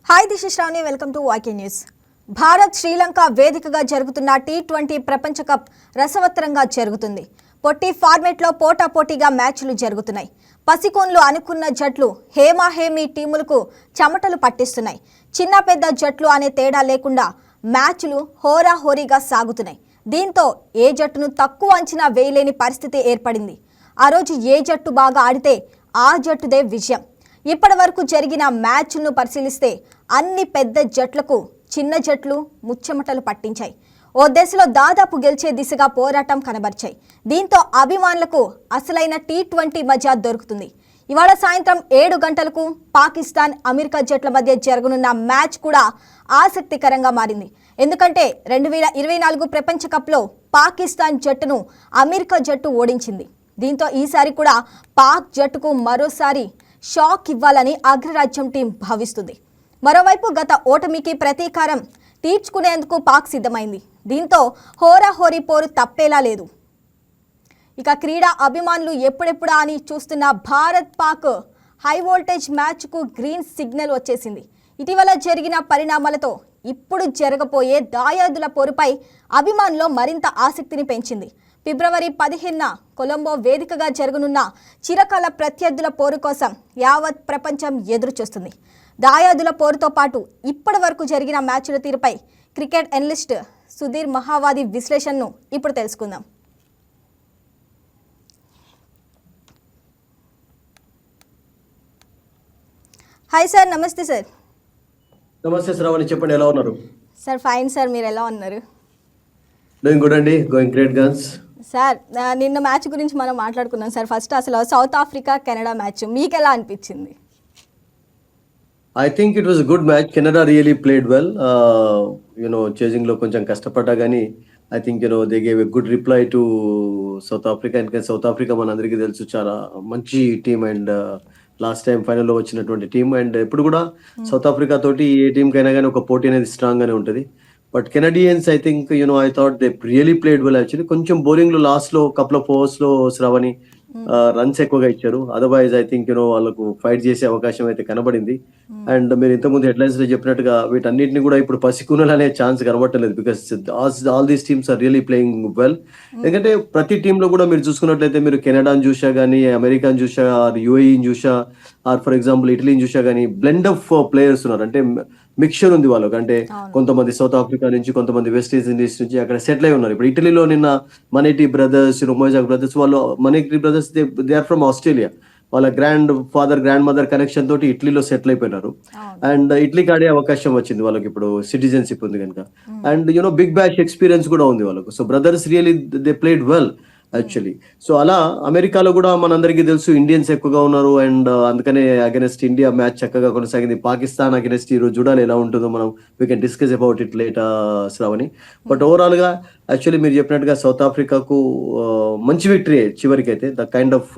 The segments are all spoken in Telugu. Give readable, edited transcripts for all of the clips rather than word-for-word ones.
Hi this is Shravani, welcome to వాకే న్యూస్. భారత్ శ్రీలంక వేదికగా జరుగుతున్న టీ20 ప్రపంచ కప్ రసవత్తరంగా జరుగుతుంది. పొట్టి ఫార్మేట్లో పోటాపోటీగా మ్యాచ్లు జరుగుతున్నాయి. పసికోన్లు అనుకున్న జట్లు హేమాహేమీ టీములకు చెమటలు పట్టిస్తున్నాయి. చిన్న పెద్ద జట్లు అనే తేడా లేకుండా మ్యాచ్లు హోరాహోరీగా సాగుతున్నాయి. దీంతో ఏ జట్టును తక్కువ అంచనా వేయలేని పరిస్థితి ఏర్పడింది. ఆ రోజు ఏ జట్టు బాగా ఆడితే ఆ జట్టుదే విజయం. ఇప్పటి వరకు జరిగిన మ్యాచ్లను పరిశీలిస్తే అన్ని పెద్ద జట్లకు చిన్న జట్లు ముచ్చెమటలు పట్టించాయి. ఓ దశలో దాదాపు గెలిచే దిశగా పోరాటం కనబరిచాయి. దీంతో అభిమానులకు అసలైన టీ20 మజా దొరుకుతుంది. ఇవాళ సాయంత్రం 7 గంటలకు పాకిస్తాన్ అమెరికా జట్ల మధ్య జరగనున్న మ్యాచ్ కూడా ఆసక్తికరంగా మారింది. ఎందుకంటే 2024 ప్రపంచ కప్లో పాకిస్తాన్ జట్టును అమెరికా జట్టు ఓడించింది. దీంతో ఈసారి కూడా పాక్ జట్టుకు మరోసారి షాక్ ఇవ్వాలని అగ్రరాజ్యం టీం భావిస్తుంది. మరోవైపు గత ఓటమికి ప్రతీకారం తీర్చుకునేందుకు పాక్ సిద్ధమైంది. దీంతో హోరాహోరీ పోరు తప్పేలా లేదు. ఇక క్రీడా అభిమానులు ఎప్పుడెప్పుడా అని చూస్తున్న భారత్ పాక్ హై వోల్టేజ్ మ్యాచ్కు గ్రీన్ సిగ్నల్ వచ్చేసింది. ఇటీవల జరిగిన పరిణామాలతో ఇప్పుడు జరగబోయే దాయాదుల పోరుపై అభిమానుల్లో మరింత ఆసక్తిని పెంచింది. ఫిబ్రవరి 15న కొలంబో వేదికగా జరగనున్న చిరకాల ప్రత్యర్థుల పోరు కోసం యావత్ ప్రపంచం ఎదురుచూస్తుంది. దాయాదుల పోరుతో పాటు ఇప్పటి వరకు జరిగిన మ్యాచ్ల తీరుపై క్రికెట్ అనలిస్ట్ సుధీర్ మహావాది విశ్లేషణను ఇప్పుడు తెలుసుకుందాం. హాయ్ సార్, నమస్తే సార్. నమస్తే శ్రావణి, చెప్పండి, ఎలా ఉన్నారు? సార్ ఫైన్ సార్, మీరు ఎలా ఉన్నారు? డూయింగ్ గుడ్ అండి, గోయింగ్ గ్రేట్ గన్స్. సార్ నిన్న మ్యాచ్ గురించి మనం మాట్లాడుకున్నాం సార్. ఫస్ట్ అసలు సౌత్ ఆఫ్రికా కెనడా మ్యాచ్ మీకు ఎలా అనిపించింది? I think it was good match. Canada really played well. Chasing లో కొంచెం కష్టపడ్డా కానీ I think they gave a good reply to south Africa. ఎందుకంటే సౌత్ ఆఫ్రికా మనందరికీ తెలుసు చాలా మంచి టీమ్ అండ్ లాస్ట్ టైం ఫైనల్లో వచ్చినటువంటి టీం. అండ్ ఎప్పుడు కూడా సౌత్ ఆఫ్రికా తోటి ఏ టీంకైనా కానీ ఒక పోటీ అనేది స్ట్రాంగ్ గానే ఉంటుంది. But Canadiens I think I thought they really played well actually. కొంచెం బౌలింగ్ లో లాస్ట్ లో కపుల్ ఆఫ్ ఓవర్స్ లో శ్రావణి రన్స్ ఎక్కువగా ఇచ్చారు. అదర్వైజ్ ఐ థింక్ వాళ్ళకు ఫైట్ చేసే అవకాశం అయితే కనబడింది. అండ్ మీరు ఇంతకుముందు హెడ్లైన్స్ లో చెప్పినట్టుగా వీటన్నిటిని కూడా ఇప్పుడు పసికూనలు అనే ఛాన్స్ కనబట్టలేదు. Because all these teams are really playing well. ఎందుకంటే ప్రతి టీమ్ లో కూడా మీరు చూసుకున్నట్లయితే మీరు కెనడాని చూసా కానీ, అమెరికాని చూసా, ఆర్ యూఏఈని చూసా, ఆర్ ఫర్ ఎగ్జాంపుల్ ఇటలీని చూసా కానీ బ్లెండ్ ఆఫ్ ప్లేయర్స్ ఉన్నారు. అంటే మిక్చర్ ఉంది వాళ్ళకి. అంటే కొంతమంది సౌత్ ఆఫ్రికా నుంచి, కొంతమంది వెస్ట్ ఇండీస్ నుంచి అక్కడ సెటిల్ అయి ఉన్నారు. ఇప్పుడు ఇటలీలో నిన్న మనీటి బ్రదర్స్, మొజాక్ బ్రదర్స్, వాళ్ళు మనీటి brothers they are from Australia. వాళ్ళ grand father grand mother connection తోటి ఇటలీలో సెటిల్ అయిపోయినారు. అండ్ ఇటలీకి ఆడే అవకాశం వచ్చింది వాళ్ళకి, ఇప్పుడు సిటిజన్షిప్ ఉంది కనుక. అండ్ బిగ్ బ్యాష్ ఎక్స్పీరియన్స్ కూడా ఉంది వాళ్ళకు. So brothers really they played well actually. So అలా అమెరికాలో కూడా మనందరికీ తెలుసు ఇండియన్స్ ఎక్కువగా ఉన్నారు. అండ్ అందుకనే అగెన్స్ట్ ఇండియా మ్యాచ్ చక్కగా కొనసాగింది. పాకిస్తాన్ అగెన్స్ట్ ఈ రోజు చూడాలి ఎలా ఉంటుందో. మనం we can discuss about it late Shravani. But overall గా యాక్చువల్లీ మీరు చెప్పినట్టుగా సౌత్ ఆఫ్రికాకు మంచి విక్టరీ చివరికి అయితే. The kind of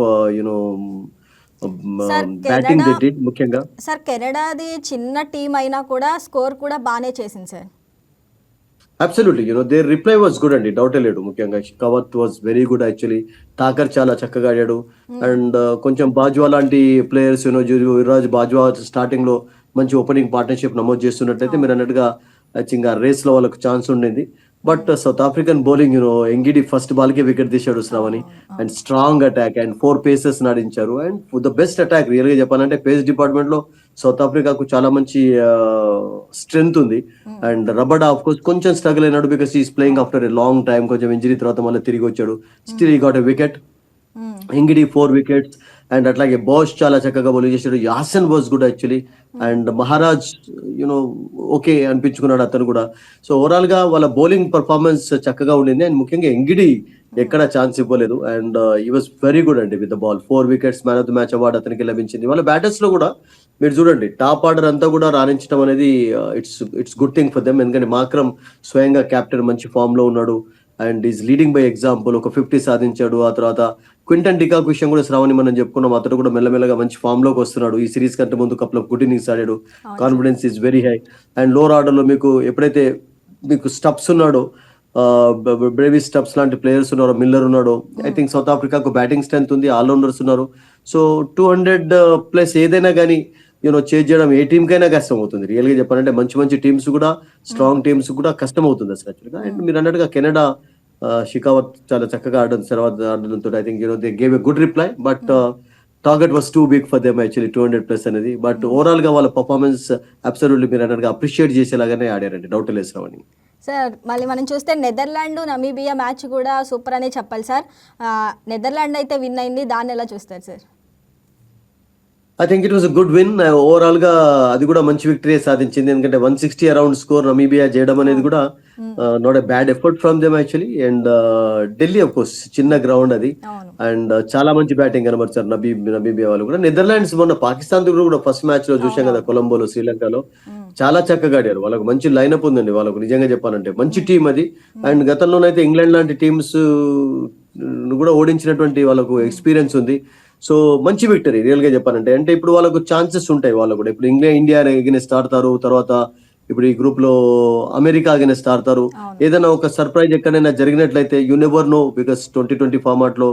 batting they did. ముఖ్యంగా సార్ కెనడాది చిన్న టీం అయినా కూడా స్కోర్ కూడా బాగానే చేసింది sir. Absolutely their reply was good అండి, డౌటే లేదు. ముఖ్యంగా కవత్ was very good actually. Thakar చాలా చక్కగా ఆడాడు. అండ్ కొంచెం బాజ్వా లాంటి ప్లేయర్స్ యువరాజ్ బాజ్వా స్టార్టింగ్ లో మంచి ఓపెనింగ్ పార్ట్నర్షిప్ నమోదు చేస్తున్నట్టయితే మీరు అన్నట్టుగా ఐ థింక్ ఆ రేస్ లో వాళ్ళకు ఛాన్స్ ఉండింది. But South African bowling Ngidi first ball కే వికెట్ తీశాడు Shravani. And strong attack and 4 paces నాడించారు. And the best attack real గా చెప్పాలంటే పేస్ డిపార్ట్మెంట్ లో సౌత్ ఆఫ్రికాకు చాలా మంచి స్ట్రెంగ్త్ ఉంది. అండ్ రబడా ఆఫ్ కోర్స్ కొంచెం స్ట్రగుల్ అయినాడు because is playing after a long time. కొంచెం ఇంజరీ తర్వాత మళ్ళీ తిరిగి వచ్చాడు. Still he got a wicket. Ngidi 4 wickets. And అట్లాగే బోస్ చాలా చక్కగా బౌలింగ్ చేశాడు. Jansen was good actually. And Maharaj okay అనిపించుకున్నాడు అతను కూడా. సో ఓవరాల్ గా వాళ్ళ బౌలింగ్ పర్ఫార్మెన్స్ చక్కగా ఉండింది. అండ్ ముఖ్యంగా ఎంగిడి ఎక్కడ ఛాన్స్ ఇవ్వలేదు. అండ్ ఈ వాజ్ వెరీ గుడ్ అండి with the ball. 4 wickets, man of the match award అతనికి లభించింది. వాళ్ళ బ్యాటర్స్ లో కూడా మీరు చూడండి టాప్ ఆర్డర్ అంతా కూడా రాణించడం అనేది it's good thing for them. ఎందుకంటే మాక్రమ్ స్వయంగా కెప్టెన్ మంచి ఫామ్ లో ఉన్నాడు. And is leading by example. ఒక 50 సాధించాడు. ఆ తర్వాత క్వింటన్ డికాక్ విషయం కూడా శ్రావణి మనం చెప్పుకున్నాం. అతను కూడా మెల్లమెల్లగా మంచి ఫామ్ లోకి వస్తున్నాడు. ఈ సిరీస్ కంటే ముందు కపుల్ ఆఫ్ గుడ్ ఇన్నింగ్స్ ఆడాడు. Confidence is very high. And lower order లో మీకు ఎప్పుడైతే మీకు స్టప్స్ ఉన్నాడో, బ్రేవీ స్టప్స్ లాంటి ప్లేయర్స్ ఉన్నారు, మిల్లర్ ఉన్నాడు. ఐ థింక్ సౌత్ ఆఫ్రికాకు బ్యాటింగ్ స్ట్రెంత్ ఉంది, ఆల్రౌండర్స్ ఉన్నారు. సో 200+ ఏదైనా కానీ చేజ్ చేయడం ఏ టీమ్ కైనా కష్టం అవుతుంది. రియల్ గా చెప్పాలంటే మంచి మంచి టీమ్స్ కూడా, స్ట్రాంగ్ టీమ్స్ కూడా కష్టం అవుతుంది అసలు యాక్చువల్గా. అండ్ మీరు అన్నట్టుగా కెనడా షికావత్ చాలా చక్కగా ఆడడంతో I think they gave a good reply. But target was too big for them actually 200+ అనేది. బట్ ఓవరాల్ గా వాళ్ళ పర్ఫార్మెన్స్ అబ్సల్యూట్లీ మీరు అన్నట్టుగా అప్రిషియేట్ చేసేలాగానే ఆడారండి, డౌట్ లేదు శ్రావణి. సార్ మళ్ళీ మనం చూస్తే నెదర్లాండ్ నమీబియా మ్యాచ్ కూడా సూపర్ అనే చెప్పాలి సార్. నెదర్లాండ్ అయితే విన్ అయింది, దాన్ని ఎలా చూస్తారు sir? I think it was a good win. Overall గా అది కూడా మంచి విక్టరీ సాధించింది. ఎందుకంటే 160 అరౌండ్ స్కోర్ నమీబియా చేయడం అనేది కూడా not a bad effort from them actually. And Delhi of course చిన్న గ్రౌండ్ అది. అండ్ చాలా మంచి బ్యాటింగ్ కనబరిచారు నమీబియా వాళ్ళు కూడా. నెదర్లాండ్స్ మొన్న పాకిస్తాన్ తో కూడా ఫస్ట్ మ్యాచ్ లో చూసాం కదా, కొలంబోలో, శ్రీలంకలో చాలా చక్కగా ఆడారు. వాళ్ళకు మంచి లైనప్ ఉందండి వాళ్ళకు, నిజంగా చెప్పాలంటే మంచి టీం అది. అండ్ గతంలోనైతే ఇంగ్లాండ్ లాంటి టీమ్స్ కూడా ఓడించినటువంటి వాళ్ళకు ఎక్స్పీరియన్స్ ఉంది. సో మంచి విక్టరీ రియల్ గా చెప్పాలంటే. అంటే ఇప్పుడు వాళ్ళకు ఛాన్సెస్ ఉంటాయి వాళ్ళు కూడా. ఇప్పుడు ఇండియా అగైనెస్ట్ ఆడతారు, తర్వాత ఇప్పుడు ఈ గ్రూప్ లో అమెరికా అగైనెస్ట్ ఆడతారు. ఏదైనా ఒక సర్ప్రైజ్ ఎక్కడైనా జరిగినట్లయితే you never know, because 2020 format లో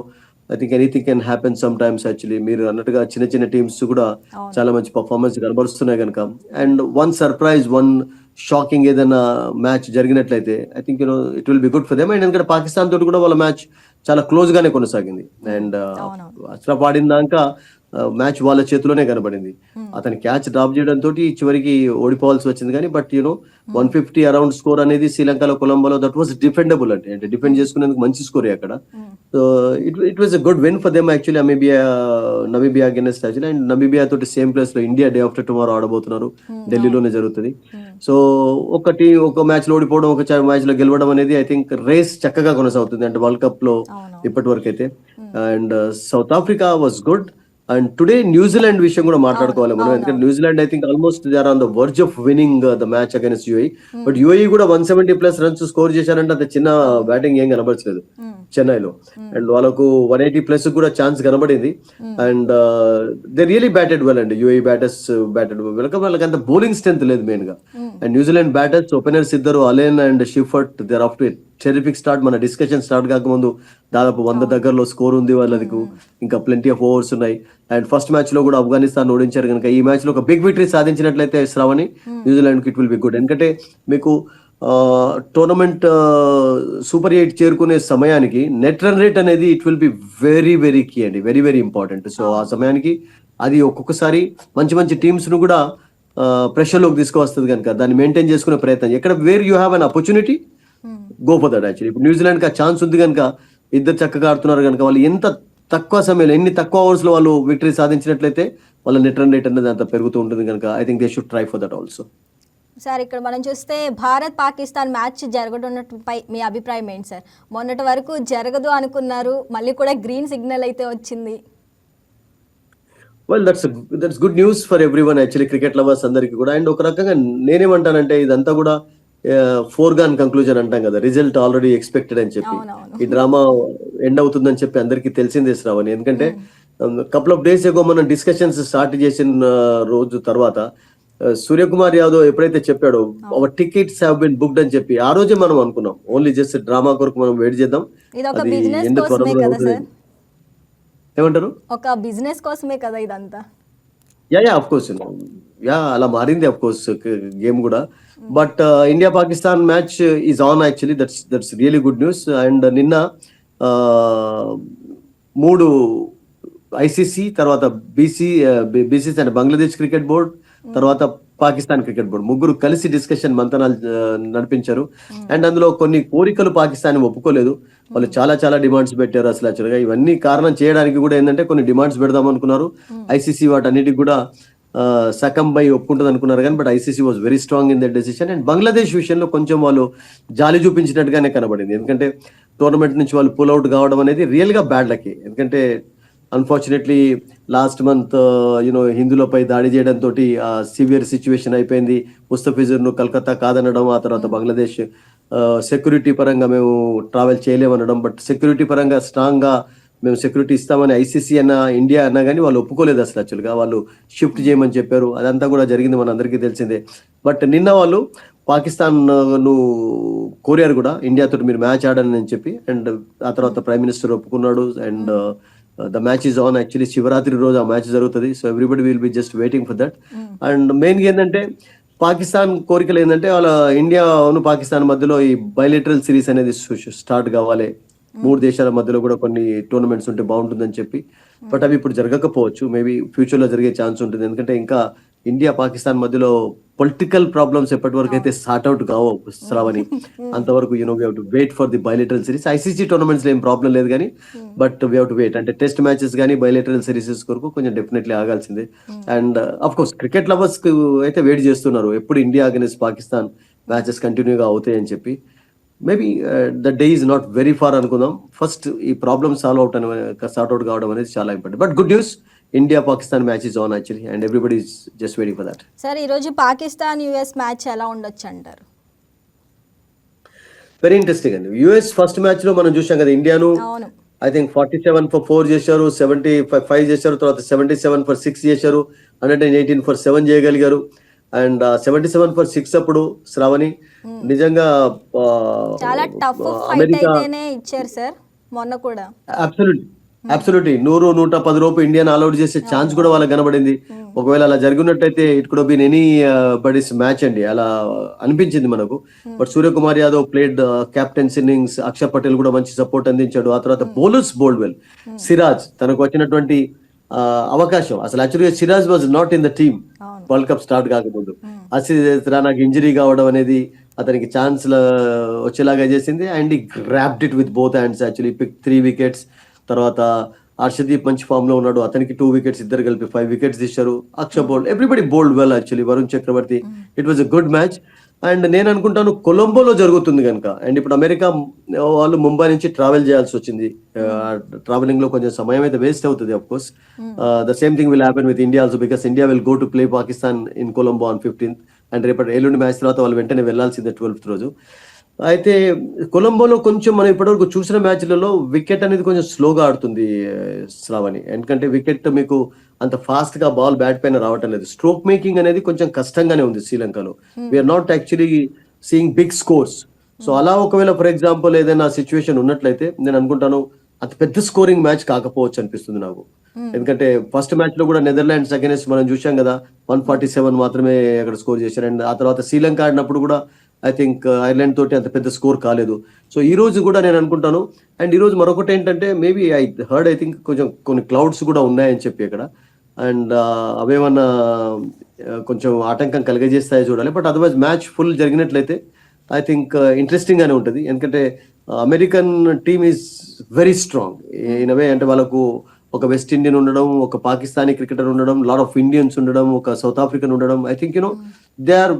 I think anything can happen sometimes actually. మీరు అన్నట్టుగా చిన్న చిన్న టీమ్స్ కూడా చాలా మంచి పర్ఫార్మెన్స్ కనబరుస్తున్నాయి కనుక. And one surprise, one shocking ఏదైనా మ్యాచ్ జరిగినట్లయితే I think it will be good for them. And ఎందుకంటే పాకిస్తాన్ తోటి కూడా వాళ్ళ మ్యాచ్ చాలా క్లోజ్ గానే కొనసాగింది. అండ్ అష్రఫ్ ఆడినాక మ్యాచ్ వాళ్ళ చేతిలోనే కనబడింది. అతని క్యాచ్ డ్రాప్ చేయడంతో చివరికి ఓడిపోవాల్సి వచ్చింది. కానీ బట్ 150 అరౌండ్ స్కోర్ అనేది శ్రీలంకలో, కొలంబోలో దట్ వాస్ డిఫెండబుల్. అంటే డిఫెండ్ చేసుకునేందుకు మంచి స్కోర్ అక్కడ. So it was a good win for them actually. Namibia against actually. And Namibia తోటి సేమ్ ప్లేస్ లో ఇండియా డే ఆఫ్టర్ టుమారో ఆడబోతున్నారు, ఢిల్లీలోనే జరుగుతుంది. సో ఒక మ్యాచ్ లో ఓడిపోవడం, ఒక మ్యాచ్ లో గెలవడం అనేది ఐ థింక్ రేస్ చక్కగా కొనసాగుతుంది అంటే వరల్డ్ కప్ లో ఇప్పటి వరకు అయితే. And South Africa was good. And today New Zealand విషయం కూడా మాట్లాడుకోవాలి మనం. ఎందుకంటే New Zealand I think almost they are on the verge of winning the match against UAE. But UAE కూడా 170+ రన్స్ స్కోర్ చేశారంటే అది చిన్న బ్యాటింగ్ ఏం కనబడలేదు చెన్నైలో. అండ్ వాళ్ళకు 180+ కూడా ఛాన్స్ కనబడింది. And they really batted well అండి. UAE batters batted well. వాళ్ళకి అంత బౌలింగ్ స్ట్రెంత్ లేదు మెయిన్ గా. అండ్ న్యూజిలాండ్ బ్యాటర్స్ ఓపెనర్స్ ఇద్దరు Allen and Seifert, they are off to terrific start. మన డిస్కషన్ స్టార్ట్ కాకముందు దాదాపు 100 దగ్గరలో స్కోర్ ఉంది వాళ్ళది. ఇంకా ప్లెంటీ ఆఫ్ ఓవర్స్ ఉన్నాయి. అండ్ ఫస్ట్ మ్యాచ్ లో కూడా ఆఫ్ఘనిస్తాన్ ఓడించారు కనుక ఈ మ్యాచ్ లో ఒక బిగ్ విక్టరీ సాధించినట్లయితే శ్రావణి, న్యూజిలాండ్ కి ఇట్ విల్ బి గుడ్. ఎందుకంటే మీకు టోర్నమెంట్ సూపర్ 8 చేరుకునే సమయానికి నెట్ రన్ రేట్ అనేది it will be very very key అండి, వెరీ వెరీ ఇంపార్టెంట్. సో ఆ సమయానికి అది ఒక్కొక్కసారి మంచి మంచి టీమ్స్ ను కూడా ప్రెషర్ లోకి తీసుకువస్తుంది కనుక దాన్ని మెయింటైన్ చేసుకునే ప్రయత్నం. ఎక్కడ where you have an opportunity go for that actually. ఇప్పుడు న్యూజిలాండ్ కి ఆ ఛాన్స్ ఉంది కనుక, ఇద్దరు చక్కగా ఆడుతున్నారు కనుక, వాళ్ళు ఎంత తక్కువ సమయంలో ఎన్ని తక్కువ ఓవర్స్ లో వాళ్ళు విక్టరీ సాధించినట్లయితే వాళ్ళ నెట్ రన్ రేట్ అనేది అంత పెరుగుతూ ఉంటుంది కనుక I think they should try for that also. Sir ఇక్కడ మనం చూస్తే భారత్ పాకిస్తాన్ మ్యాచ్ జరగనున్నపై మీ అభిప్రాయం ఏంటి సార్? మొన్నటి వరకు జరగదు అనుకున్నారు, మళ్ళీ కూడా గ్రీన్ సిగ్నల్ అయితే వచ్చింది. Well that's good news for everyone actually, cricket lovers అందరికి కూడా. అండ్ ఒక రకంగా నేనేమంటానంటే ఇదంతా కూడా ఫోర్గాన్ కంక్లూజన్ అంటాం కదా, రిజల్ట్ ఆల్రెడీ ఎక్స్పెక్టెడ్ అని చెప్పి. ఈ డ్రామా ఎండ్ అవుతుందని చెప్పి అందరికి తెలిసిందే శ్రావణి. ఎందుకంటే కపుల్ ఆఫ్ డేస్ ఎగో మనం డిస్కషన్స్ స్టార్ట్ చేసిన రోజు తర్వాత సూర్యకుమార్ యాదవ్ ఎప్పుడైతే చెప్పాడో our tickets have been booked అని చెప్పి, ఆ రోజే మనం అనుకున్నాం ఓన్లీ జస్ట్ డ్రామా కొరకు మనం వెయిట్ చేద్దాం, అది ఎండ్ త్వరలో. ఏమంటారు? ఒక బిజినెస్ కోసమే కదా ఇదంతా. యా ఆఫ్ కోర్స్, యా అలా మారింది ఆఫ్ కోర్స్ గేమ్ కూడా. But India Pakistan match is on actually, that's really good news. And నిన్న 3 ఐసీసీ, తర్వాత బీసీసీ అంటే బంగ్లాదేశ్ క్రికెట్ బోర్డ్, తర్వాత పాకిస్తాన్ క్రికెట్ బోర్డ్ ముగ్గురు కలిసి డిస్కషన్ మంతనాలు నడిపించారు. అండ్ అందులో కొన్ని కోరికలు పాకిస్తాన్ ఒప్పుకోలేదు. వాళ్ళు చాలా చాలా డిమాండ్స్ పెట్టారు అసలు యాక్చువల్గా. ఇవన్నీ కారణం చేయడానికి కూడా ఏంటంటే కొన్ని డిమాండ్స్ పెడదాం అనుకున్నారు. ఐసీసీ వాటన్నిటికి కూడా సకంబై ఒప్పుకుంటుంది అనుకున్నారు కానీ but ICC was very strong in that decision. And Bangladesh విషయంలో కొంచెం వాళ్ళు జాలి చూపించినట్టుగానే కనబడింది. ఎందుకంటే టోర్నమెంట్ నుంచి వాళ్ళు పుల్ అవుట్ కావడం అనేది రియల్ గా బ్యాడ్ లక్. ఎందుకంటే అన్ఫార్చునేట్లీ లాస్ట్ మంత్ హిందువులపై దాడి చేయడంతో సివియర్ సిచ్యువేషన్ అయిపోయింది. ముస్తఫిజుర్ ను కలకత్తా కాదనడం, ఆ తర్వాత బంగ్లాదేశ్ సెక్యూరిటీ పరంగా మేము ట్రావెల్ చేయలేమనడం. బట్ సెక్యూరిటీ పరంగా స్ట్రాంగ్ గా మేము సెక్యూరిటీ ఇస్తామని ఐసీసీ అన్న ఇండియా అన్నా కానీ వాళ్ళు ఒప్పుకోలేదు అసలు యాక్చువల్గా. వాళ్ళు షిఫ్ట్ చేయమని చెప్పారు, అదంతా కూడా జరిగింది మన అందరికీ తెలిసిందే. బట్ నిన్న వాళ్ళు పాకిస్తాన్ ను కోరారు కూడా ఇండియాతో మీరు మ్యాచ్ ఆడని అని చెప్పి. అండ్ ఆ తర్వాత ప్రైమ్ మినిస్టర్ ఒప్పుకున్నాడు. And the match is on. Actually Shivaratri రోజు ఆ మ్యాచ్ జరుగుతుంది. So everybody will be just waiting for that. And మెయిన్గా ఏంటంటే పాకిస్తాన్ కోరికలు ఏంటంటే వాళ్ళ ఇండియా పాకిస్తాన్ మధ్యలో ఈ బైలేటరల్ సిరీస్ అనేది స్టార్ట్ కావాలి. 3 దేశాల మధ్యలో కూడా కొన్ని టోర్నమెంట్స్ ఉంటే బాగుంటుందని చెప్పి. బట్ అవి ఇప్పుడు జరగకపోవచ్చు. మేబీ ఫ్యూచర్ లో జరిగే ఛాన్స్ ఉంటుంది. ఎందుకంటే ఇంకా ఇండియా పాకిస్తాన్ మధ్యలో పొలిటికల్ ప్రాబ్లమ్స్ ఎప్పటి వరకు అయితే సార్ట్ అవుట్ కావు శ్రావణి, అంతవరకు we have to wait for the bilateral series. ICC tournaments లో ఏం ప్రాబ్లం లేదు కానీ but we have to wait. అంటే టెస్ట్ మ్యాచెస్ కానీ బైలేటరల్ సిరీసెస్ కొరకు కొంచెం డెఫినెట్లీ ఆగాల్సిందే. And of course cricket lovers అయితే వెయిట్ చేస్తున్నారు ఎప్పుడు ఇండియా అగైన్స్ పాకిస్తాన్ మ్యాచెస్ కంటిన్యూగా అవుతాయని చెప్పి. Maybe the day is not very far అనుకుందాం. ఫస్ట్ ఈ ప్రాబ్లమ్ సార్ట్ అవుట్ కావడం అనేది చాలా important. But good news, India Pakistan match is on actually and everybody is just waiting for that. Sir ఈరోజు పాకిస్తాన్ యుఎస్ మ్యాచ్ ఎలా ఉండొచ్చు అంటారు? వెరీ ఇంట్రెస్టింగ్ అండి. యుఎస్ ఫస్ట్ మ్యాచ్ లో మనం చూసాం కదా, ఇండియాను అవును, ఐ థింక్ 47 for 4 చేశారు, 75 చేశారు, తర్వాత 77 for 6 చేశారు, 118 for 7 చేయగలిగారు. అండ్ 77 for 6 అప్పుడు శ్రావణి నిజంగా చాలా టఫ్ ఫైట్ అమెరికా అయితేనే ఇచ్చారు సార్ మొన్న కూడా. అబ్సల్యూట్లీ 100-110 రూపు ఇండియాని ఆల్అౌట్ చేసే ఛాన్స్ కూడా వాళ్ళకి కనబడింది. ఒకవేళ అలా జరిగినట్టయితే it could been anybody's match అండి, అలా అనిపించింది మనకు. But Suryakumar Yadav played captain's innings, Axar Patel కూడా మంచి సపోర్ట్ అందించాడు. ఆ తర్వాత బౌలర్స్ బౌల్డ్ వెల్. సిరాజ్ తనకు వచ్చినటువంటి అవకాశం, అసలు యాక్చువల్గా Siraj was not in the team world cup start కాకముందు. హర్షదీప్ రాణాకి ఇంజరీ కావడం అనేది అతనికి ఛాన్స్ వచ్చేలాగా చేసింది. And he grabbed it with both hands. Actually pick 3 wickets. తర్వాత హర్షదీప్ మంచి ఫామ్ లో ఉన్నాడు, అతనికి 2 wickets, ఇద్దరు కలిపి 5 wickets తీశారు. Axar bowled, everybody bowled well actually. Varun Chakravarthy, it was a good match. And నేను అనుకుంటాను కొలంబోలో జరుగుతుంది కనుక, అండ్ ఇప్పుడు అమెరికా వాళ్ళు ముంబై నుంచి ట్రావెల్ చేయాల్సి వచ్చింది. ట్రావెలింగ్ లో కొంచెం సమయం అయితే వేస్ట్ అవుతుంది. Of course the same thing will happen with India also, because India will go to play Pakistan in Colombo on 15th. And రేపటి ఎల్లుండి మ్యాచ్ తర్వాత వాళ్ళు వెంటనే వెళ్లాల్సిందే 12th రోజు. అయితే కొలంబోలో కొంచెం మనం ఇప్పటివరకు చూసిన మ్యాచ్లలో వికెట్ అనేది కొంచెం స్లోగా ఆడుతుంది శ్రావణి. ఎందుకంటే వికెట్ మీకు అంత ఫాస్ట్ గా బాల్ బ్యాట్ పైన రావటం లేదు. స్ట్రోక్ మేకింగ్ అనేది కొంచెం కష్టంగానే ఉంది శ్రీలంకలో. We're not actually seeing big scores. So అలా ఒకవేళ ఫర్ ఎగ్జాంపుల్ ఏదైనా సిచ్యువేషన్ ఉన్నట్లయితే నేను అనుకుంటాను అంత పెద్ద స్కోరింగ్ మ్యాచ్ కాకపోవచ్చు అనిపిస్తుంది నాకు. ఎందుకంటే ఫస్ట్ మ్యాచ్ లో కూడా నెదర్లాండ్స్ అగైన్స్ మనం చూసాం కదా, 147 మాత్రమే అక్కడ స్కోర్ చేశారు. అండ్ ఆ తర్వాత శ్రీలంక ఆడినప్పుడు కూడా ఐ థింక్ ఐర్లాండ్ తోటి అంత పెద్ద స్కోర్ కాలేదు. సో ఈ రోజు కూడా నేను అనుకుంటాను. అండ్ ఈ రోజు మరొకటి ఏంటంటే మేబీ ఐ థింక్ కొంచెం కొన్ని క్లౌడ్స్ కూడా ఉన్నాయని చెప్పి అక్కడ. అండ్ అవేమన్నా కొంచెం ఆటంకం కలిగజేస్తాయో చూడాలి. బట్ అదర్వైజ్ మ్యాచ్ ఫుల్ జరిగినట్లయితే ఐ థింక్ ఇంట్రెస్టింగ్ గానే ఉంటుంది. ఎందుకంటే American team is very strong in a way. అంటే వాళ్ళకు ఒక వెస్ట్ ఇండియన్ ఉండడం, ఒక పాకిస్తానీ క్రికెటర్ ఉండడం, లాట్ ఆఫ్ ఇండియన్స్ ఉండడం, ఒక సౌత్ ఆఫ్రికన్ ఉండడం, I think they are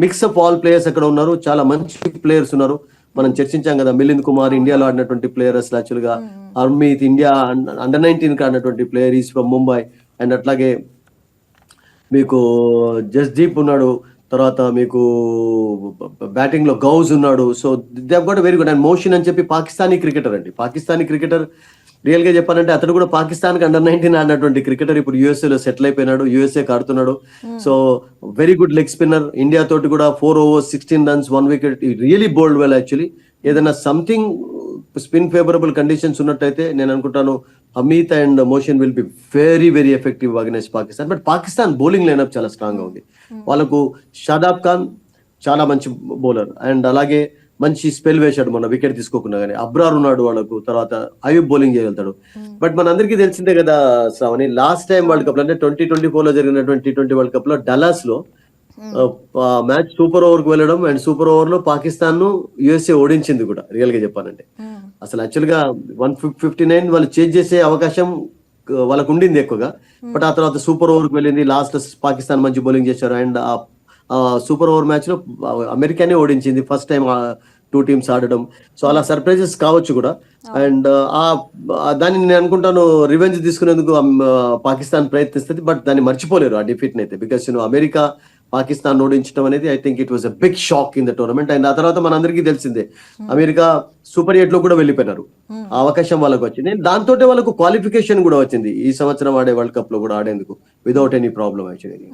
mix of all players అక్కడ ఉన్నారు. చాలా మంచి ప్లేయర్స్ ఉన్నారు. మనం చర్చించాం కదా, మిలింద్ కుమార్ ఇండియాలో ఆడినటువంటి ప్లేయర్ అసలు యాక్చువల్ గా. హర్మీత్ ఇండియా అండర్-19 ఆడినటువంటి player, is from Mumbai. And అట్లాగే మీకు జస్దీప్ ఉన్నాడు, తర్వాత మీకు బ్యాటింగ్ లో గౌజ్ ఉన్నాడు. So they have got very good. And motion అని చెప్పి పాకిస్తానీ క్రికెటర్ అండి. పాకిస్తానీ క్రికెటర్ రియల్ గా చెప్పాలంటే అతడు కూడా పాకిస్తాన్ కి అండర్-19 ఆడినటువంటి క్రికెటర్. ఇప్పుడు యుఎస్ఏ లో సెటిల్ అయిపోయినాడు, యుఎస్ఏ ఆడుతున్నాడు. So very good leg spinner. India తోటి కూడా 4 overs 16 runs 1 wicket, రియలీ బోల్డ్ వెల్ యాక్చువల్లీ. ఏదైనా సంథింగ్ స్పిన్ ఫేవరబుల్ కండిషన్స్ ఉన్నట్టయితే నేను అనుకుంటాను Amit and motion will be very very effective against Pakistan. But Pakistan bowling lineup చాలా స్ట్రాంగ్ గా ఉంది. వాళ్ళకు షాదాబ్ ఖాన్ చాలా మంచి బౌలర్, అండ్ అలాగే మంచి స్పెల్ వేశాడు మొన్న వికెట్ తీసుకోకుండా. కానీ అబ్రార్ ఉన్నాడు వాళ్ళకు, తర్వాత అయూబ్ బౌలింగ్ చేయగలుగుతాడు. బట్ మన అందరికీ తెలిసిందే కదా Shravani, last time world cup లో అంటే 2024 లో జరిగినటువంటి T20 వరల్డ్ కప్ లో డలాస్ లో మ్యాచ్ సూపర్ ఓవర్ కు వెళ్ళడం, అండ్ సూపర్ ఓవర్ లో పాకిస్తాన్ ను యుఎస్ఏ ఓడించింది కూడా రియల్ గా చెప్పాలంటే. అసలు యాక్చువల్ గా 159 వాళ్ళు చేంజ్ చేసే అవకాశం వాళ్ళకు ఉండింది ఎక్కువగా. బట్ ఆ తర్వాత సూపర్ ఓవర్ కు వెళ్ళింది. లాస్ట్ పాకిస్తాన్ మంచి బౌలింగ్ చేశారు. అండ్ సూపర్ ఓవర్ మ్యాచ్ లో అమెరికానే ఓడించింది, ఫస్ట్ టైం 2 teams ఆడడం. సో అలా సర్ప్రైజెస్ కావచ్చు కూడా. అండ్ దాన్ని నేను అనుకుంటాను రివెంజ్ తీసుకునేందుకు పాకిస్తాన్ ప్రయత్నిస్తుంది. బట్ దాన్ని మర్చిపోలేరు ఆ డిఫీట్ అయితే, బికాస్ అమెరికా పాకిస్తాన్ ఓడించడం అనేది I think it was a big shock in the tournament. And ఆ తర్వాత మన అందరికీ తెలిసిందే అమెరికా సూపర్ 8 లో కూడా వెళ్ళిపోయినారు. ఆ అవకాశం వాళ్ళకు వచ్చింది. దాంతో వాళ్ళకు క్వాలిఫికేషన్ కూడా వచ్చింది ఈ సంవత్సరం ఆడే వరల్డ్ కప్ లో కూడా ఆడేందుకు without any problem actually.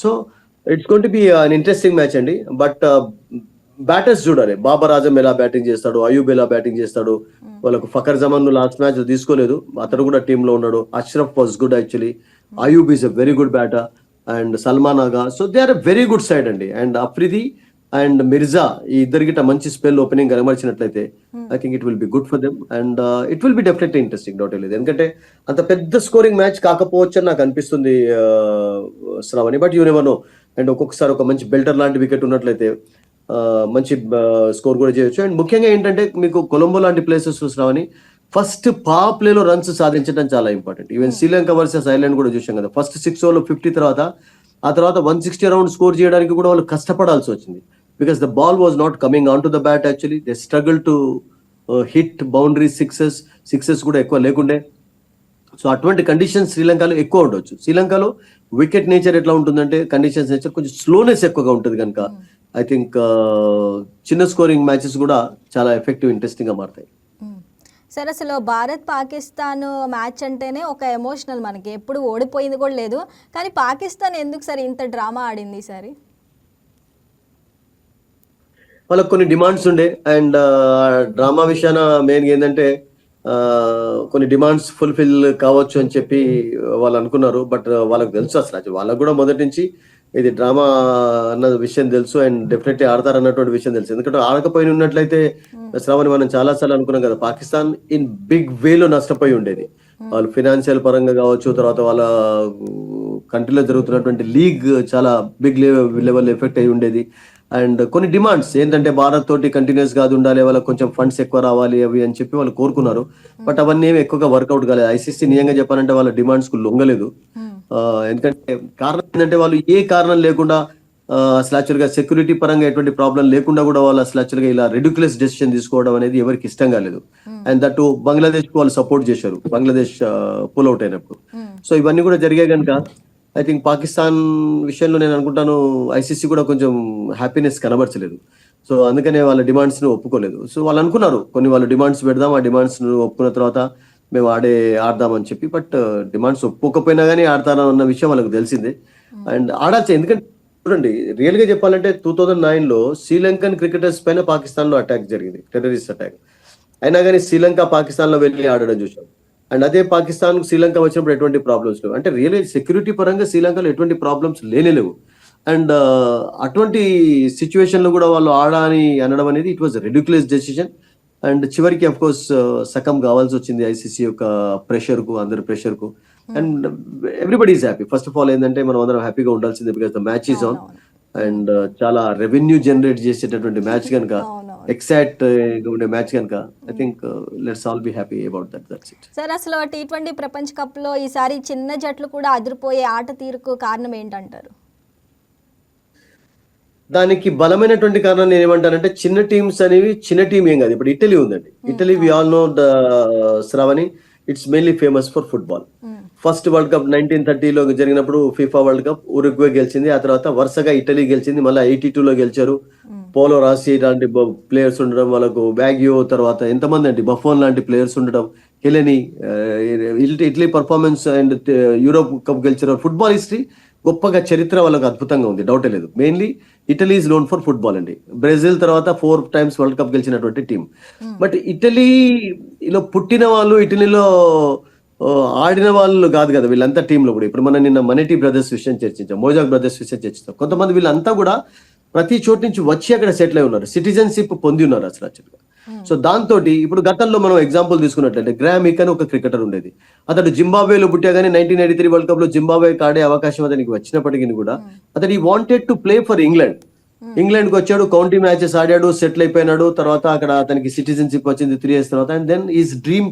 So it's going to be an interesting match అండి. బట్ బ్యాటర్స్ చూడాలి. బాబర్ ఆజం ఎలా బ్యాటింగ్ చేస్తాడు, అయూబ్ ఎలా బ్యాటింగ్ చేస్తాడు. వాళ్ళకు ఫకర్ జమాన్ లాస్ట్ మ్యాచ్ తీసుకోలేదు, అతను కూడా టీమ్ లో ఉన్నాడు. Ashraf was good actually. Ayub is a very good batter and Salman Agha. So they are a very good side అండి. అండ్ అఫ్రిది అండ్ మిర్జా ఈ ఇద్దరు గిట్ట మంచి స్పెల్ ఓపెనింగ్ కనబరిచినట్లయితే I think it will be good for them and it will be definitely interesting, doubt లేదు. ఎందుకంటే అంత పెద్ద స్కోరింగ్ మ్యాచ్ కాకపోవచ్చు అని నాకు అనిపిస్తుంది Shravani, but you never know. And ఒక్కొక్కసారి ఒక మంచి బెల్టర్ లాంటి వికెట్ ఉన్నట్లయితే మంచి స్కోర్ కూడా చేయొచ్చు. అండ్ ముఖ్యంగా ఏంటంటే మీకు కొలంబో లాంటి ప్లేసెస్ శ్రావణి ఫస్ట్ పవర్ ప్లేలో రన్స్ సాధించడం చాలా important. Even Sri Lanka versus Ireland కూడా చూసాం కదా, ఫస్ట్ 6 ఓవర్లు 50 తర్వాత ఆ తర్వాత 160 రౌండ్ స్కోర్ చేయడానికి కూడా వాళ్ళు కష్టపడాల్సి వచ్చింది. Because the ball was not coming on to the bat actually. They struggle to hit boundary sixes కూడా ఎక్కువ లేకుండే. సో అటువంటి కండిషన్స్ శ్రీలంకలో ఎక్కువ ఉండొచ్చు. శ్రీలంకలో వికెట్ నేచర్ ఎట్లా ఉంటుందంటే కండిషన్స్ నేచర్ కొంచెం స్లోనెస్ ఎక్కువగా ఉంటుంది కనుక ఐ థింక్ చిన్న స్కోరింగ్ మ్యాచెస్ కూడా చాలా ఎఫెక్టివ్ ఇంట్రెస్టింగ్ గా మారుతాయి. సార్ అసలు భారత్ పాకిస్తాన్ మ్యాచ్ అంటేనే ఒక ఎమోషనల్, మనకి ఎప్పుడు ఓడిపోయింది కూడా లేదు, కానీ పాకిస్తాన్ ఎందుకు సార్ ఇంత డ్రామా ఆడింది ఈసారి? వాళ్ళకి కొన్ని డిమాండ్స్ ఉండే అండ్ డ్రామా విషయాన మెయిన్ ఏంటంటే కొన్ని డిమాండ్స్ ఫుల్ఫిల్ కావచ్చు అని చెప్పి వాళ్ళు అనుకున్నారు. బట్ వాళ్ళకి తెలుసు అసలు వాళ్ళకు కూడా మొదటి నుంచి ఇది డ్రామా అన్న విషయం తెలుసు అండ్ డెఫినెట్లీ ఆడతారు అన్నటువంటి విషయం తెలుసు. ఎందుకంటే ఆడకపోయి ఉన్నట్లయితే శ్రావణి మనం చాలా సార్లు అనుకున్నాం కదా, పాకిస్తాన్ ఇన్ బిగ్ వేలో నష్టపోయి ఉండేది. వాళ్ళు ఫినాన్షియల్ పరంగా కావచ్చు, తర్వాత వాళ్ళ కంట్రీలో జరుగుతున్నటువంటి లీగ్ చాలా బిగ్ లెవెల్ ఎఫెక్ట్ అయి ఉండేది. అండ్ కొన్ని డిమాండ్స్ ఏంటంటే భారత్ తోటి కంటిన్యూస్ గా ఉండాలి, వాళ్ళకి కొంచెం ఫండ్స్ ఎక్కువ రావాలి అవి అని చెప్పి వాళ్ళు కోరుకున్నారు. బట్ అవన్నీ ఏమి ఎక్కువగా వర్కౌట్ కాలేదు. ఐసీసీ నిజంగా చెప్పాలంటే వాళ్ళ డిమాండ్స్ కు లొంగలేదు. ఎందుకంటే కారణం ఏంటంటే వాళ్ళు ఏ కారణం లేకుండా అసలు యాక్చువల్ గా సెక్యూరిటీ పరంగా ఎటువంటి ప్రాబ్లం లేకుండా కూడా వాళ్ళు అసలు యాక్చువల్ గా ఇలా రెడ్యుక్యులస్ డెసిషన్ తీసుకోవడం అనేది ఎవరికి ఇష్టం కాలేదు. అండ్ దట్ బంగ్లాదేశ్ కు వాళ్ళు సపోర్ట్ చేశారు, బంగ్లాదేశ్ పుల్ అవుట్ అయినప్పుడు. సో ఇవన్నీ కూడా జరిగాయి కనుక ఐ థింక్ పాకిస్తాన్ విషయంలో నేను అనుకుంటాను ఐసీసీ కూడా కొంచెం హ్యాపీనెస్ కనబరచలేదు. సో అందుకనే వాళ్ళ డిమాండ్స్ ను ఒప్పుకోలేదు. సో వాళ్ళు అనుకున్నారు కొన్ని వాళ్ళు డిమాండ్స్ పెడదాం, ఆ డిమాండ్స్ ను ఒప్పుకున్న తర్వాత మేము ఆడదామని చెప్పి. బట్ డిమాండ్స్ ఒప్పుకోకపోయినా కానీ ఆడతారు అన్న విషయం వాళ్ళకి తెలిసిందే అండ్ ఆడాల్సి. ఎందుకంటే చూడండి, రియల్ గా చెప్పాలంటే 2009లో శ్రీలంకన్ క్రికెటర్స్ పైన పాకిస్తాన్ లో అటాక్ జరిగింది, టెర్రరిస్ట్ అటాక్. అయినా కానీ శ్రీలంక పాకిస్తాన్ లో వెళ్ళి ఆడడం చూసాం. అండ్ అదే పాకిస్తాన్ శ్రీలంక వచ్చినప్పుడు ఎటువంటి ప్రాబ్లమ్స్ లేవు. అంటే రియల్ సెక్యూరిటీ పరంగా శ్రీలంకలో ఎటువంటి ప్రాబ్లమ్స్ లేవు. అండ్ అటువంటి సిచ్యువేషన్ లో కూడా వాళ్ళు ఆడని అనడం అనేది ఇట్ వాజ్ రెడ్యుక్యులస్ డెసిషన్. అండ్ చివరికి అఫ్ కోర్స్ సకం కావాల్సి వచ్చింది ఐసీసీ యొక్క ప్రెషర్ కు, అందరి ప్రెషర్ కు. And everybody is happy. First of all ఏంటంటే మనం అందరం హ్యాపీగా ఉండాల్సిందే because the match is on. And చాలా రెవెన్యూ జనరేట్ చేసేటటువంటి మ్యాచ్ కనుక, ఎక్సైట్ ఉండే మ్యాచ్ కనుక I think let's all be happy about that. That's it. Sir అసలు T20 ప్రపంచ కప్ లో ఈసారి చిన్న జట్లు కూడా అదిరిపోయే ఆట తీరుకు కారణం ఏంటంటారు? దానికి బలమైనటువంటి కారణం నేను ఏమంటానంటే చిన్న టీమ్స్ అనేవి చిన్న టీం ఏం కాదు. ఇప్పుడు ఇటలీ ఉందండి, Italy we all know the Shravani, it's mainly famous for football. First world cup 1930లో జరిగినప్పుడు ఫిఫా వరల్డ్ కప్ ఉరుగ్వే గెలిచింది. ఆ తర్వాత వరుసగా ఇటలీ గెలిచింది, మళ్ళీ 82లో గెలిచారు. పోలో రాసి లాంటి ప్లేయర్స్ ఉండడం, వాళ్ళకు బ్యాగ్యో, తర్వాత ఎంతమంది అండి బఫోన్ లాంటి ప్లేయర్స్ ఉండడం, Chiellini, Italy performance and Europe cup గెలిచారు. ఫుట్బాల్ హిస్టరీ గొప్పగా చరిత్ర వాళ్ళకి అద్భుతంగా ఉంది, డౌటే లేదు. Mainly Italy is known for football అండి. బ్రెజిల్ తర్వాత 4 times వరల్డ్ కప్ గెలిచినటువంటి టీం. బట్ ఇటలీలో పుట్టిన వాళ్ళు, ఇటలీలో ఆడిన వాళ్ళు కాదు కదా వీళ్ళంతా టీంలో కూడా. ఇప్పుడు మనం నిన్న మనేటి బ్రదర్స్ విషయం చర్చించాం, మోజాక్ బ్రదర్స్ విషయం చర్చించాం. కొంతమంది వీళ్ళంతా కూడా ప్రతి చోటు నుంచి వచ్చి అక్కడ సెటిల్ అయి ఉన్నారు, సిటిజన్షిప్ పొంది ఉన్నారు అసలు యాక్చువల్గా. సో దాంతో ఇప్పుడు గతంలో మనం ఎగ్జాంపుల్ తీసుకున్నట్లయితే గ్రామ్ హిక్ అని ఒక క్రికెటర్ ఉండేది. అతడు జింబాబ్వేలో పుట్టా కానీ 1983 వరల్డ్ కప్ లో జింబాబ్వేకి ఆడే అవకాశం అతనికి వచ్చినప్పటికీ కూడా అతడు wanted to play for England కి వచ్చాడు, కౌంటీ మ్యాచెస్ ఆడాడు, సెటిల్ అయిపోయినాడు. తర్వాత అక్కడ అతనికి సిటిజన్షిప్ వచ్చింది 3 years తర్వాత. And then is dream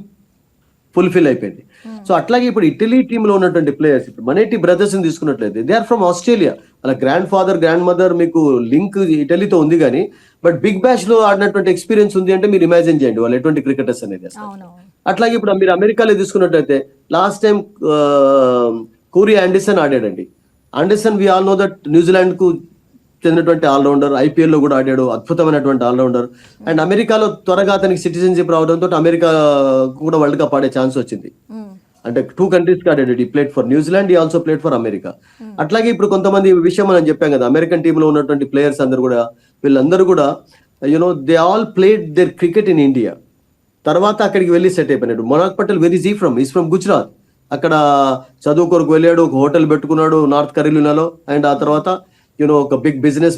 fulfil అయిపోయింది. సో అట్లాగే ఇప్పుడు ఇటలీ టీమ్ లో ఉన్నటువంటి ప్లేయర్స్, ఇప్పుడు మనేటి బ్రదర్స్ ని తీసుకున్నట్లయితే దే ఆర్ ఫ్రమ్ ఆస్ట్రేలియా. వాళ్ళ గ్రాండ్ ఫాదర్, గ్రాండ్ మదర్ మీకు లింక్ ఇటలీతో ఉంది కానీ బట్ బిగ్ బ్యాష్ లో ఆడినటువంటి ఎక్స్పీరియన్స్ ఉంది అంటే మీరు ఇమాజిన్ చేయండి వాళ్ళు ఎటువంటి క్రికెటర్స్ అనేది. అట్లాగే ఇప్పుడు మీరు అమెరికాలో తీసుకున్నట్లయితే లాస్ట్ టైం కోరీ ఆండర్సన్ ఆడాడండి. Anderson we all know that New Zealand కు చెందినటువంటి ఆల్రౌండర్, ఐపీఎల్ లో కూడా ఆడాడు, అద్భుతమైనటువంటి ఆల్రౌండర్. అండ్ అమెరికాలో త్వరగా అతనికి సిటిజన్షిప్ రావడంతో అమెరికా కూడా వరల్డ్ కప్ ఆడే ఛాన్స్ వచ్చింది. అంటే 2 కంట్రీస్ కి ఆడాడు. ఈ ప్లేడ్ ఫర్ న్యూజిలాండ్, ఈ ఆల్సో ప్లేడ్ ఫర్ అమెరికా. అట్లాగే ఇప్పుడు కొంతమంది విషయం మనం చెప్పాం కదా, అమెరికన్ టీమ్ లో ఉన్నటువంటి ప్లేయర్స్ అందరూ కూడా, వీళ్ళందరూ కూడా they all played their cricket in India. తర్వాత అక్కడికి వెళ్ళి సెట్ అయిపోయినాడు. Monank Patel where is is from Gujarat. అక్కడ చదువు కొరకు వెళ్ళాడు, ఒక హోటల్ పెట్టుకున్నాడు నార్త్ కరోలినాలో. అండ్ ఆ తర్వాత ఒక బిగ్ బిజినెస్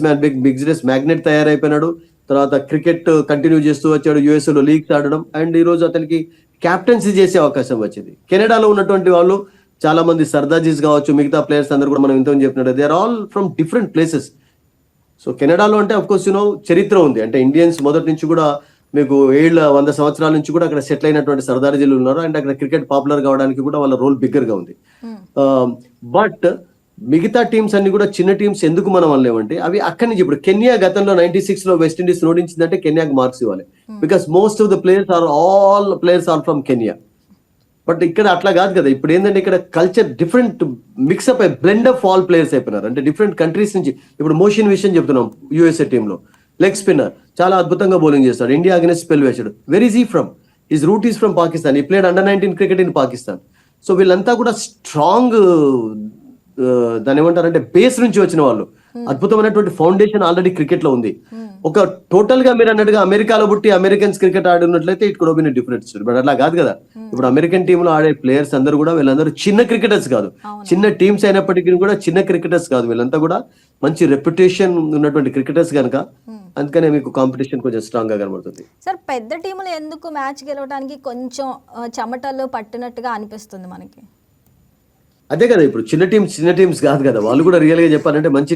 మ్యాగ్నెట్ తయారైపోయినాడు. తర్వాత క్రికెట్ కంటిన్యూ చేస్తూ వచ్చాడు, యుఎస్ఏ లో లీగ్స్ ఆడడం. అండ్ ఈ రోజు అతనికి క్యాప్టెన్సీ చేసే అవకాశం వచ్చింది. కెనడాలో ఉన్నటువంటి వాళ్ళు చాలా మంది, సర్దాజీస్ కావచ్చు, మిగతా ప్లేయర్స్ అందరూ కూడా మనం ఇంతకుముందు చెప్పినట్టు they are all from different places. So కెనడాలో అంటే అఫ్ కోర్స్ చరిత్ర ఉంది. అంటే ఇండియన్స్ మొదటి నుంచి కూడా మీకు 100 సంవత్సరాల నుంచి కూడా అక్కడ సెటిల్ అయినటువంటి సర్దార్జీలు ఉన్నారు. అండ్ అక్కడ క్రికెట్ పాపులర్ కావడానికి కూడా వాళ్ళ రోల్ బిగ్గర్ గా ఉంది. బట్ మిగతా టీమ్స్ అన్ని కూడా చిన్న టీమ్స్ ఎందుకు మనం అనలేమంటే, అవి అక్కడి నుంచి ఇప్పుడు కెన్యా గతంలో 96 లో వెస్టిండీస్ ఓడించిందంటే కెన్యాకి మార్క్స్ ఇవ్వాలి. Because most of the players are from Kenya. But ఇక్కడ అట్లా కాదు కదా. ఇప్పుడు ఏంటంటే ఇక్కడ కల్చర్ డిఫరెంట్ మిక్స్అప్ అయి బ్లెండ్ ఆఫ్ ఆల్ ప్లేయర్స్ అయిపోయినారు. అంటే డిఫరెంట్ కంట్రీస్ నుంచి. ఇప్పుడు మోషన్ విషయం చెప్తున్నాం, యుఎస్ఏ టీంలో లెగ్ స్పిన్నర్ చాలా అద్భుతంగా బౌలింగ్ చేస్తాడు. ఇండియా అగైన్స్ స్పెల్ వేసాడు. Where is he from? His root is from Pakistan. He played under 19 cricket in Pakistan. So వీళ్ళంతా కూడా స్ట్రాంగ్, దాని ఏమంటారంటే బేస్ నుంచి వచ్చిన వాళ్ళు. అద్భుతమైనటువంటి ఫౌండేషన్ ఆల్రెడీ క్రికెట్ లో ఉంది. ఒక టోటల్ గా మీరు అన్నట్టుగా అమెరికాలో పుట్టి అమెరికన్స్ క్రికెట్ ఆడినట్లయితే it could been different story. But అట్లా కాదు కదా. ఇప్పుడు అమెరికన్ టీమ్ లో ఆడే ప్లేయర్స్ అందరూ కూడా వీళ్ళందరూ చిన్న క్రికెటర్స్ కాదు, చిన్న టీమ్స్ అయినప్పటికీ కూడా చిన్న క్రికెటర్స్ కాదు. వీళ్ళంతా కూడా మంచి రెప్యుటేషన్ ఉన్నటువంటి క్రికెటర్స్ కనుక అందుకనే మీకు కాంపిటీషన్ కొంచెం స్ట్రాంగ్ గా కనబడుతుంది. సార్, పెద్ద టీములు ఎందుకు మ్యాచ్ గెలవడానికి కొంచెం చెమటల్లో పట్టినట్టుగా అనిపిస్తుంది మనకి? అదే కదా, ఇప్పుడు చిన్న టీమ్స్ కాదు కదా. వాళ్ళు కూడా రియల్ గా చెప్పాలంటే మంచి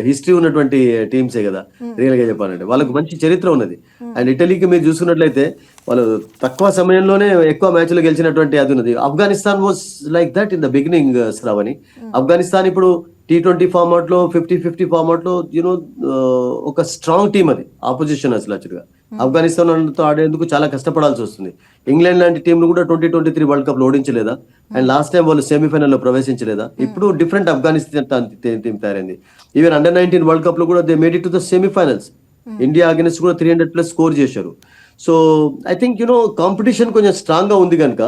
హిస్టరీ ఉన్నటువంటి టీమ్సే కదా. రియల్ గా చెప్పాలంటే వాళ్ళకు మంచి చరిత్ర ఉన్నది. అండ్ ఇటలీకి మీరు చూసుకున్నట్లయితే వాళ్ళు తక్కువ సమయంలోనే ఎక్కువ మ్యాచ్లు గెలిచినటువంటి అది ఉన్నది. Afghanistan was like that in the beginning Shravani. Afghanistan ఇప్పుడు T20 ఫార్మాట్ లో 50-50 ఫార్మాట్ లో ఒక స్ట్రాంగ్ టీమ్ అది. ఆపోజిషన్ అసలు యాక్చువల్గా ఆఫ్ఘనిస్తాన్ తో ఆడేందుకు చాలా కష్టపడాల్సి వస్తుంది. ఇంగ్లాండ్ లాంటి టీంలు కూడా 2023 వరల్డ్ కప్ లో ఓడించలేదా? అండ్ లాస్ట్ టైం వాళ్ళు సెమీఫైనల్ లో ప్రవేశించలేదా? ఇప్పుడు డిఫరెంట్ ఆఫ్ఘనిస్తాన్ టీం తయారైంది. ఈవెన్ అండర్ 19 వరల్డ్ కప్ లో కూడా they made it to the semifinals. India against కూడా 300+ స్కోర్ చేశారు. సో ఐ థింక్ కాంపిటీషన్ కొంచెం స్ట్రాంగ్ గా ఉంది కనుక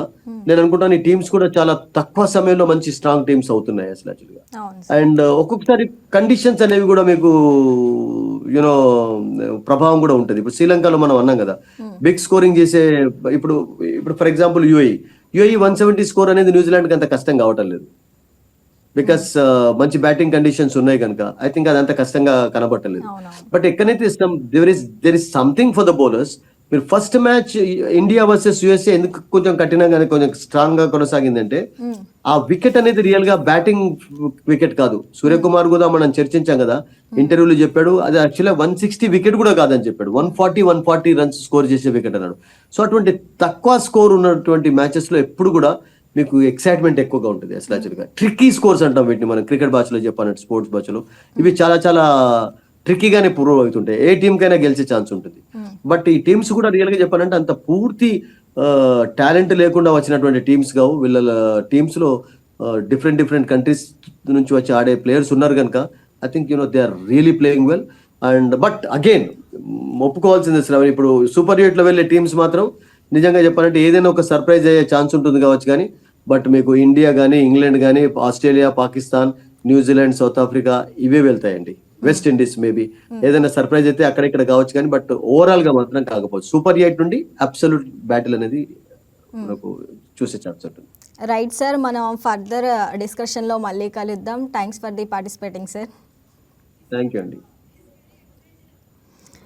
నేను అనుకుంటాను ఈ టీమ్స్ కూడా చాలా తక్కువ సమయంలో మంచి స్ట్రాంగ్ టీమ్స్ అవుతున్నాయి అసలు యాక్చువల్గా. అండ్ ఒక్కొక్కసారి కండిషన్స్ అనేవి కూడా మీకు ప్రభావం కూడా ఉంటుంది. ఇప్పుడు శ్రీలంకలో మనం అన్నాం కదా, బిగ్ స్కోరింగ్ చేసే ఇప్పుడు ఫర్ ఎగ్జాంపుల్ యుఏఈ 170 స్కోర్ అనేది న్యూజిలాండ్కి అంత కష్టం కావటం లేదు. బికాస్ మంచి బ్యాటింగ్ కండిషన్స్ ఉన్నాయి కనుక ఐ థింక్ అది అంత కష్టంగా కనబట్టలేదు. బట్ ఎక్కడైతే there is something for the bowlers. మీరు first match India versus USA ఎందుకు కొంచెం కఠినంగానే కొంచెం స్ట్రాంగ్ గా కొనసాగిందంటే ఆ వికెట్ అనేది రియల్ గా బ్యాటింగ్ వికెట్ కాదు. సూర్యకుమార్ కూడా మనం చర్చించాం కదా, ఇంటర్వ్యూలో చెప్పాడు అది యాక్చువల్గా 160 వికెట్ కూడా కాదని చెప్పాడు. 140 రన్స్ స్కోర్ చేసే వికెట్ అన్నాడు. సో అటువంటి తక్కువ స్కోర్ ఉన్నటువంటి మ్యాచెస్ లో ఎప్పుడు కూడా మీకు ఎక్సైట్మెంట్ ఎక్కువగా ఉంటుంది అసలు యాక్చువల్గా. ట్రిక్కీ స్కోర్స్ అంటాం వీటిని మనం క్రికెట్ భాషలో చెప్పాలంటే, స్పోర్ట్స్ భాషలో. ఇవి చాలా చాలా ట్రిక్కీగానే ప్రూవ్ అవుతుంటాయి. ఏ టీం కైనా గెలిచే ఛాన్స్ ఉంటుంది. బట్ ఈ టీమ్స్ కూడా రియల్ గా చెప్పాలంటే అంత పూర్తి టాలెంట్ లేకుండా వచ్చినటువంటి టీమ్స్ కావు. వీళ్ళ టీమ్స్ లో డిఫరెంట్ కంట్రీస్ నుంచి వచ్చి ఆడే ప్లేయర్స్ ఉన్నారు కనుక I think they are really playing well. And but again ఒప్పుకోవాల్సింది అసలు ఇప్పుడు సూపర్ 8 లో వెళ్ళే టీమ్స్ మాత్రం నిజంగా చెప్పాలంటే ఏదైనా ఒక సర్ప్రైజ్ అయ్యే ఛాన్స్ ఉంటుంది కావచ్చు. కానీ బట్ మీకు ఇండియా కానీ, ఇంగ్లాండ్ కానీ, Australia, Pakistan, New Zealand, south Africa ఇవే వెళ్తాయండి. వెస్ట్ ఇండీస్ మేబీ ఏదైనా సర్ప్రైజ్ అయితే అక్కడిక్కడ కావచ్చు, కానీ బట్ ఓవరాల్ గా మాత్రం కాకపోవచ్చు. సూపర్ 8 నుండి అబ్సల్యూట్ బ్యాటిల్ అనేది మనకు చూసే ఛాన్స్ ఉంటుంది. రైట్ సార్, మనం ఫర్దర్ డిస్కషన్ లో మళ్ళీ కలుద్దాం. Thanks for the participating sir. Thank you అండి.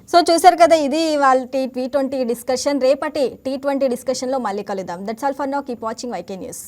సో చూసారు కదా, ఇది వాళ్ళ T20 డిస్కషన్. రేపటి T20 డిస్కషన్లో మళ్ళీ కలుద్దాం. That's all for now. Keep watching YK news.